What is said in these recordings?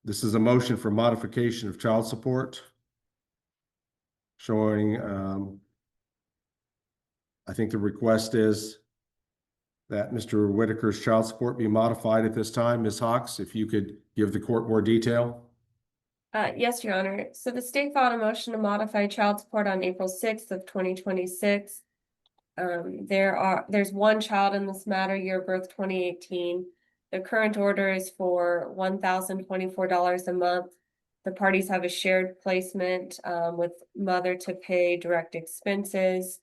This is a motion for modification of child support. Showing, I think the request is that Mr. Whitaker's child support be modified at this time. Ms. Hawks, if you could give the court more detail. Yes, Your Honor. So the state filed a motion to modify child support on April 6th of 2026. There's one child in this matter, year of birth 2018. The current order is for $1,024 a month. The parties have a shared placement with mother to pay direct expenses.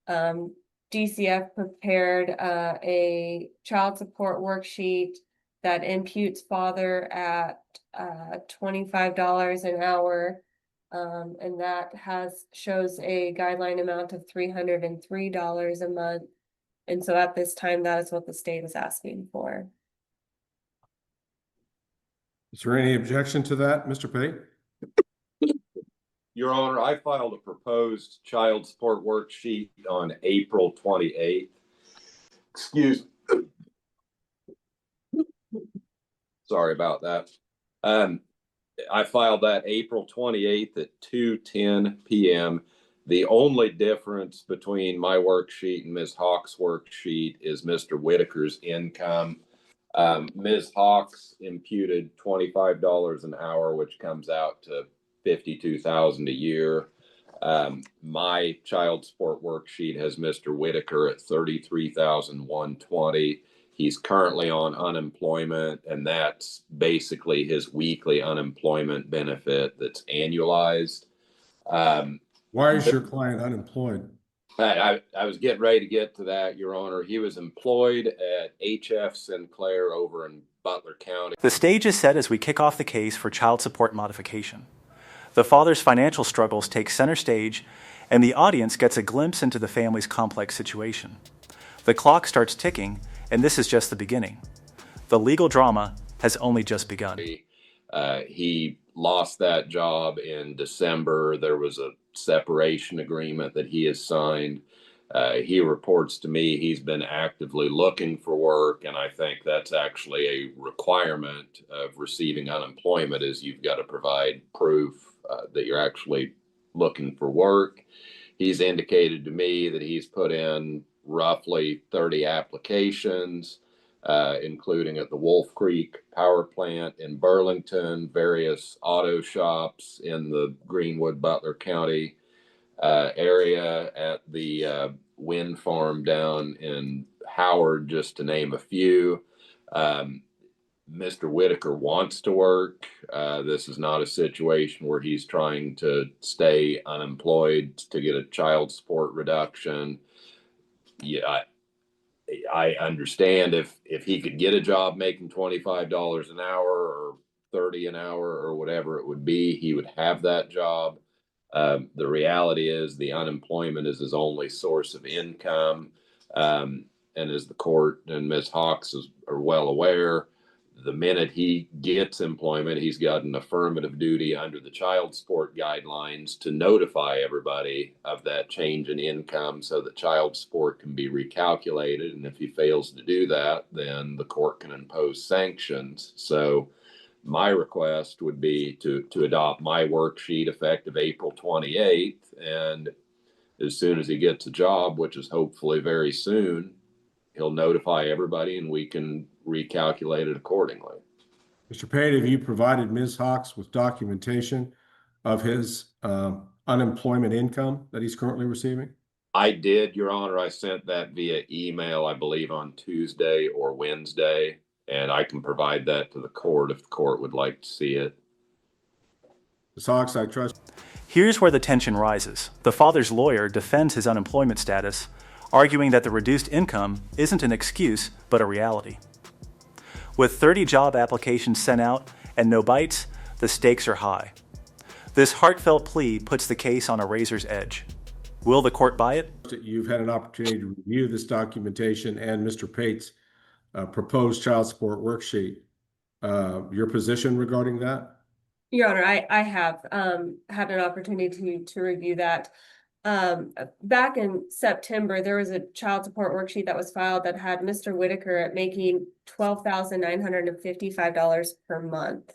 DCF prepared a child support worksheet that imputes father at $25 an hour, and that shows a guideline amount of $303 a month. And so at this time, that is what the state is asking for. Is there any objection to that, Mr. Pate? Your Honor, I filed a proposed child support worksheet on April 28th. Excuse me. Sorry about that. I filed that April 28th at 2:10 p.m. The only difference between my worksheet and Ms. Hawks' worksheet is Mr. Whitaker's income. Ms. Hawks imputed $25 an hour, which comes out to $52,000 a year. My child support worksheet has Mr. Whitaker at $33,120. He's currently on unemployment, and that's basically his weekly unemployment benefit that's annualized. Why is your client unemployed? I was getting ready to get to that, Your Honor. He was employed at HF Sinclair over in Butler County. The stage is set as we kick off the case for child support modification. The father's financial struggles take center stage, and the audience gets a glimpse into the family's complex situation. The clock starts ticking, and this is just the beginning. The legal drama has only just begun. He lost that job in December. There was a separation agreement that he has signed. He reports to me he's been actively looking for work, and I think that's actually a requirement of receiving unemployment is you've got to provide proof that you're actually looking for work. He's indicated to me that he's put in roughly 30 applications, including at the Wolf Creek Power Plant in Burlington, various auto shops in the Greenwood, Butler County area, at the wind farm down in Howard, just to name a few. Mr. Whitaker wants to work. This is not a situation where he's trying to stay unemployed to get a child support reduction. Yeah, I understand if he could get a job making $25 an hour or $30 an hour or whatever it would be, he would have that job. The reality is the unemployment is his only source of income. And as the court and Ms. Hawks are well aware, the minute he gets employment, he's got an affirmative duty under the child support guidelines to notify everybody of that change in income so that child support can be recalculated. And if he fails to do that, then the court can impose sanctions. So my request would be to adopt my worksheet effective April 28th. And as soon as he gets a job, which is hopefully very soon, he'll notify everybody and we can recalculate it accordingly. Mr. Pate, have you provided Ms. Hawks with documentation of his unemployment income that he's currently receiving? I did, Your Honor. I sent that via email, I believe, on Tuesday or Wednesday, and I can provide that to the court if the court would like to see it. Ms. Hawks, I trust. Here's where the tension rises. The father's lawyer defends his unemployment status, arguing that the reduced income isn't an excuse, but a reality. With 30 job applications sent out and no bites, the stakes are high. This heartfelt plea puts the case on a razor's edge. Will the court buy it? You've had an opportunity to review this documentation and Mr. Pate's proposed child support worksheet. Your position regarding that? Your Honor, I have had an opportunity to review that. Back in September, there was a child support worksheet that was filed that had Mr. Whitaker making $12,955 per month.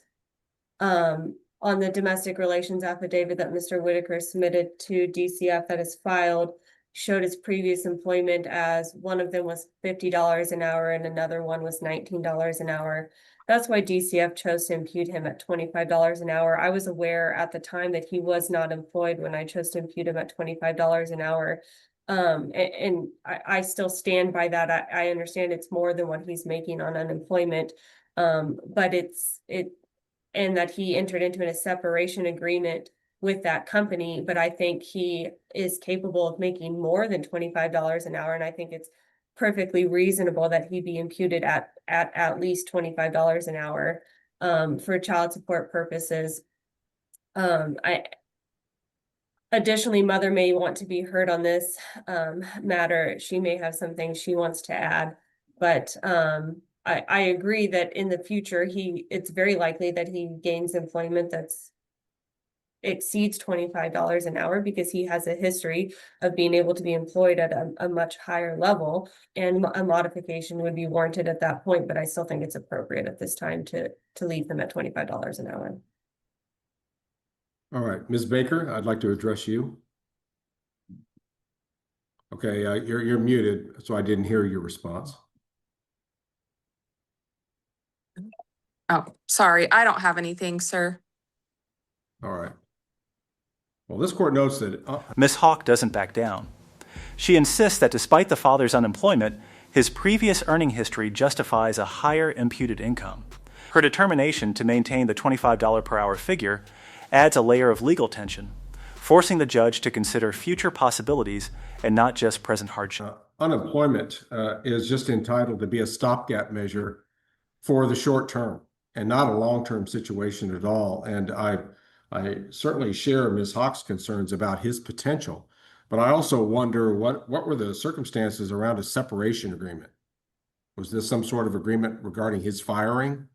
On the domestic relations affidavit that Mr. Whitaker submitted to DCF that is filed, showed his previous employment as one of them was $50 an hour and another one was $19 an hour. That's why DCF chose to impute him at $25 an hour. I was aware at the time that he was not employed when I chose to impute him at $25 an hour. And I still stand by that. I understand it's more than what he's making on unemployment. But and that he entered into a separation agreement with that company, but I think he is capable of making more than $25 an hour, and I think it's perfectly reasonable that he be imputed at least $25 an hour for child support purposes. Additionally, mother may want to be heard on this matter. She may have some things she wants to add, but I agree that in the future, it's very likely that he gains employment that's exceeds $25 an hour because he has a history of being able to be employed at a much higher level, and a modification would be warranted at that point, but I still think it's appropriate at this time to leave them at $25 an hour. All right, Ms. Baker, I'd like to address you. Okay, you're muted, so I didn't hear your response. Oh, sorry, I don't have anything, sir. All right. Well, this court notes that Ms. Hawk doesn't back down. She insists that despite the father's unemployment, his previous earning history justifies a higher imputed income. Her determination to maintain the $25 per hour figure adds a layer of legal tension, forcing the judge to consider future possibilities and not just present hardship. Unemployment is just entitled to be a stopgap measure for the short term and not a long-term situation at all. And I certainly share Ms. Hawk's concerns about his potential, but I also wonder what were the circumstances around a separation agreement? Was this some sort of agreement regarding his firing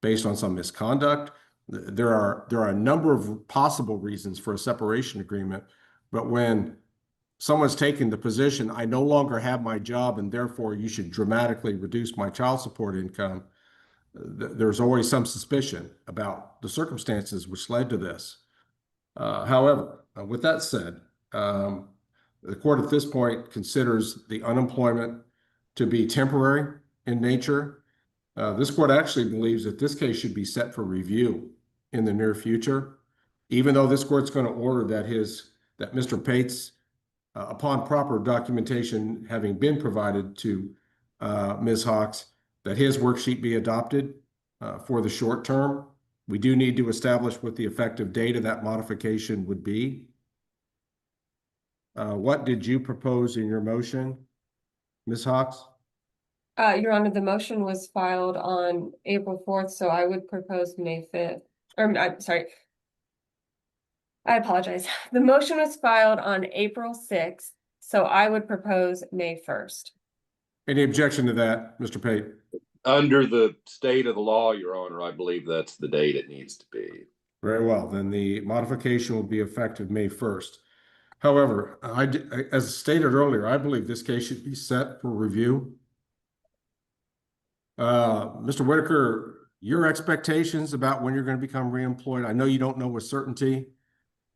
based on some misconduct? There are a number of possible reasons for a separation agreement, but when someone's taking the position, I no longer have my job and therefore you should dramatically reduce my child support income, there's always some suspicion about the circumstances which led to this. However, with that said, the court at this point considers the unemployment to be temporary in nature. This court actually believes that this case should be set for review in the near future, even though this court's going to order that Mr. Pates, upon proper documentation having been provided to Ms. Hawks, that his worksheet be adopted for the short term. We do need to establish what the effective date of that modification would be. What did you propose in your motion, Ms. Hawks? Your Honor, the motion was filed on April 4th, so I would propose May 5th. Or, I'm sorry. I apologize. The motion was filed on April 6th, so I would propose May 1st. Any objection to that, Mr. Pate? Under the state of the law, Your Honor, I believe that's the date it needs to be. Very well, then the modification will be effective May 1st. However, as stated earlier, I believe this case should be set for review. Mr. Whitaker, your expectations about when you're going to become reemployed, I know you don't know with certainty,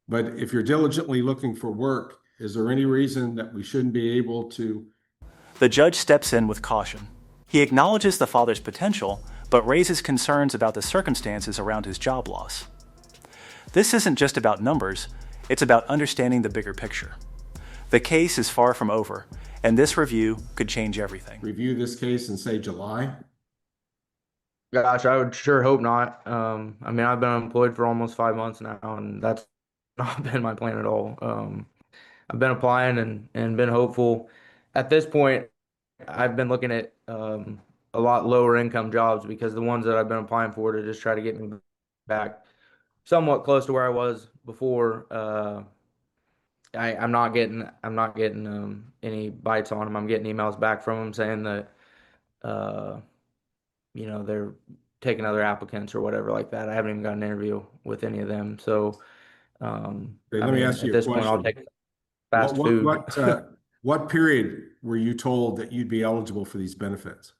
but if you're diligently looking for work, is there any reason that we shouldn't be able to? The judge steps in with caution. He acknowledges the father's potential, but raises concerns about the circumstances around his job loss. This isn't just about numbers, it's about understanding the bigger picture. The case is far from over, and this review could change everything. Review this case in, say, July? Gosh, I would sure hope not. I mean, I've been unemployed for almost 5 months now, and that's not been my plan at all. I've been applying and been hopeful. At this point, I've been looking at a lot lower income jobs because the ones that I've been applying for to just try to get me back somewhat close to where I was before. I'm not getting any bites on them. I'm getting emails back from them saying that they're taking other applicants or whatever like that. I haven't even got an interview with any of them. So Let me ask you at this point, I'll question. take fast food. What period were you told that you'd be eligible for these benefits?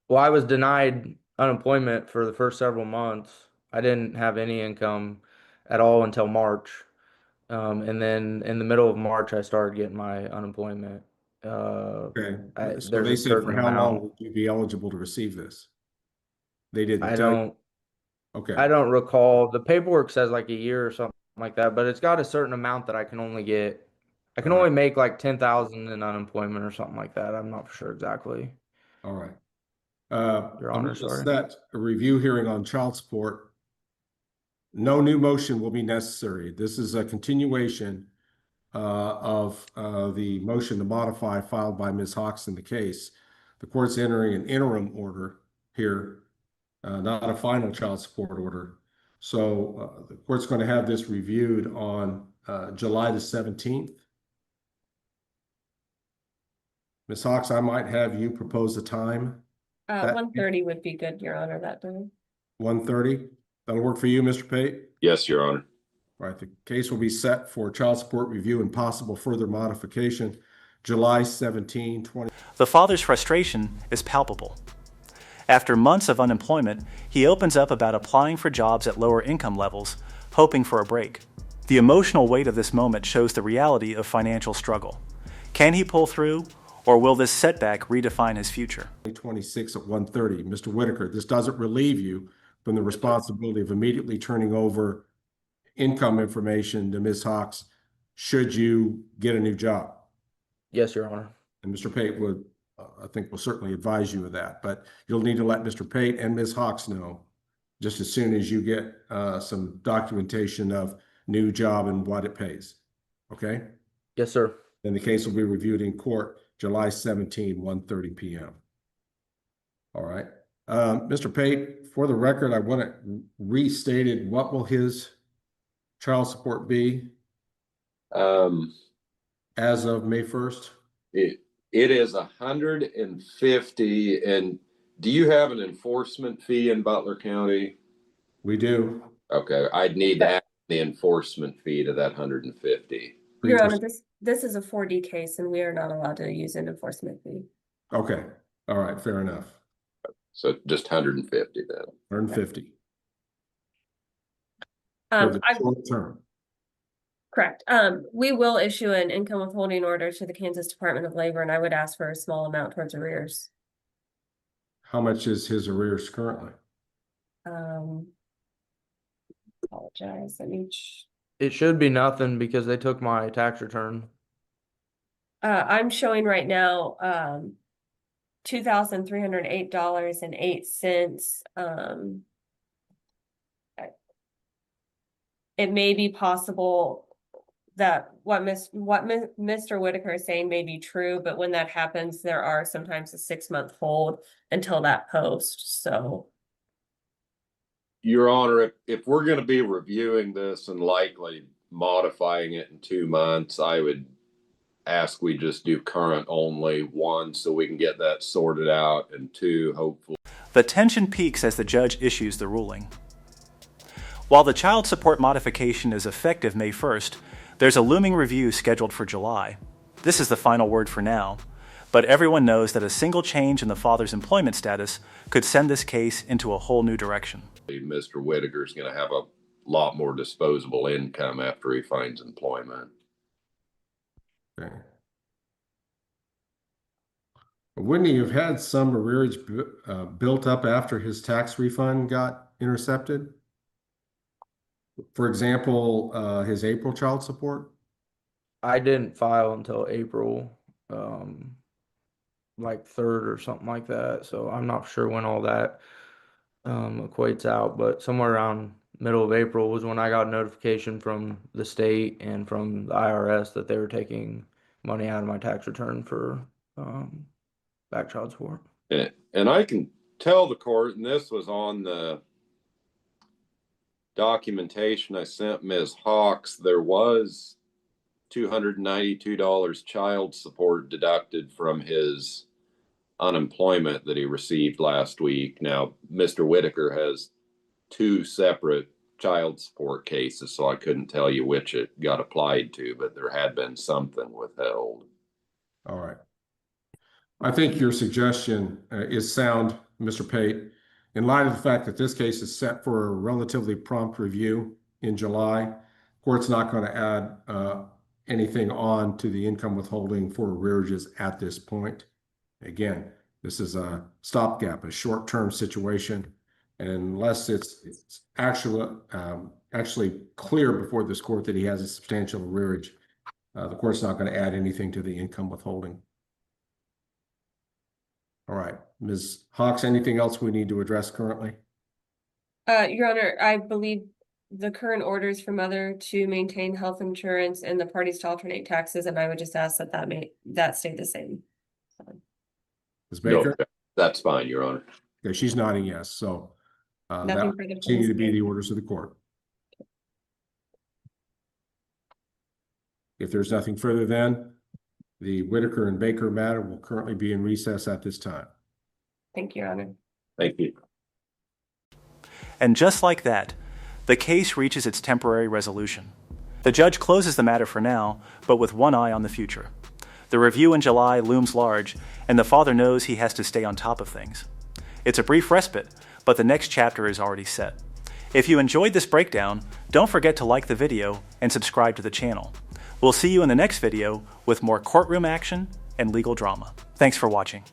Well, I was denied unemployment for the first several months. I didn't have any income at all until March. And then in the middle of March, I started getting my unemployment. Okay, so There's they a said for certain how long amount. would you be eligible to receive this? They didn't I tell you? don't, Okay, I don't recall. The paperwork says like a year or something like that, but it's got a certain amount that I can only get. I all can right, only make like 10,000 in unemployment or something like that. I'm not sure exactly, all right. Your I'm Honor, going to sorry. set a review hearing on child support. No new motion will be necessary. This is a continuation of the motion to modify filed by Ms. Hawks in the case. The court's entering an interim order here, not a final child support order. So the court's going to have this reviewed on July the 17th. Ms. Hawks, I might have you propose a time. 1:30 would be good, Your Honor, that day. 1:30. That'll work for you, Mr. Pate? Yes, Your Honor. All right, the case will be set for child support review and possible further modification, July 17, 20. The father's frustration is palpable. After months of unemployment, he opens up about applying for jobs at lower income levels, hoping for a break. The emotional weight of this moment shows the reality of financial struggle. Can he pull through, or will this setback redefine his future? 26 at 1:30. Mr. Whitaker, this doesn't relieve you from the responsibility of immediately turning over income information to Ms. Hawks should you get a new job. Yes, Your Honor. And Mr. Pate would, I think, will certainly advise you of that. But you'll need to let Mr. Pate and Ms. Hawks know just as soon as you get some documentation of new job and what it pays. Okay? Yes, sir. Then the case will be reviewed in court July 17, 1:30 p.m. All right. Mr. Pate, for the record, I want it restated. What will his child support be as of May 1st? It is 150. And do you have an enforcement fee in Butler County? We do. Okay, I'd need to add the enforcement fee to that 150. Your Honor, this is a 4D case and we are not allowed to use an enforcement fee. Okay. All right. Fair enough. So just 150 then. 150 for the short term. Correct. We will issue an income withholding order to the Kansas Department of Labor, and I would ask for a small amount towards arrears. How much is his arrears currently? Apologize. Let me. It should be nothing because they took my tax return. I'm showing right now, $2,308.08. It may be possible that what Mr. Whitaker is saying may be true, but when that happens, there are sometimes a 6-month hold until that post. So, Your Honor, if we're going to be reviewing this and likely modifying it in 2 months, I would ask we just do current only, 1, so we can get that sorted out, and 2, hopefully. The tension peaks as the judge issues the ruling. While the child support modification is effective May 1st, there's a looming review scheduled for July. This is the final word for now, but everyone knows that a single change in the father's employment status could send this case into a whole new direction. Mr. Whitaker is going to have a lot more disposable income after he finds employment. Okay. Wouldn't he have had some arrearage built up after his tax refund got intercepted? For example, his April child support? I didn't file until April, like 3rd or something like that. So I'm not sure when all that equates out, but somewhere around middle of April was when I got notification from the state and from the IRS that they were taking money out of my tax return for back child support. And I can tell the court, and this was on the documentation I sent Ms. Hawks, there was $292 child support deducted from his unemployment that he received last week. Now, Mr. Whitaker has 2 separate child support cases, so I couldn't tell you which it got applied to, but there had been something withheld. All right. I think your suggestion is sound, Mr. Pate. in light of the fact that this case is set for a relatively prompt review in July, court's not going to add anything on to the income withholding for arrearages at this point. Again, this is a stopgap, a short-term situation. And unless it's actually clear before this court that he has a substantial arrearage, the court's not going to add anything to the income withholding. All right, Ms. Hawks, anything else we need to address currently? Your Honor, I believe the current orders for mother to maintain health insurance and the parties to alternate taxes, and I would just ask that that stay the same. Ms. No, Baker? that's fine, Your Honor. Okay, she's nodding yes, so that Nothing will further from continue Ms. to be the Baker. orders of the court. If there's nothing further, then the Whitaker and Baker matter will currently be in recess at this time. Thank you, Your Honor. Thank you. And just like that, the case reaches its temporary resolution. The judge closes the matter for now, but with one eye on the future. The review in July looms large, and the father knows he has to stay on top of things. It's a brief respite, but the next chapter is already set. If you enjoyed this breakdown, don't forget to like the video and subscribe to the channel. We'll see you in the next video with more courtroom action and legal drama. Thanks for watching.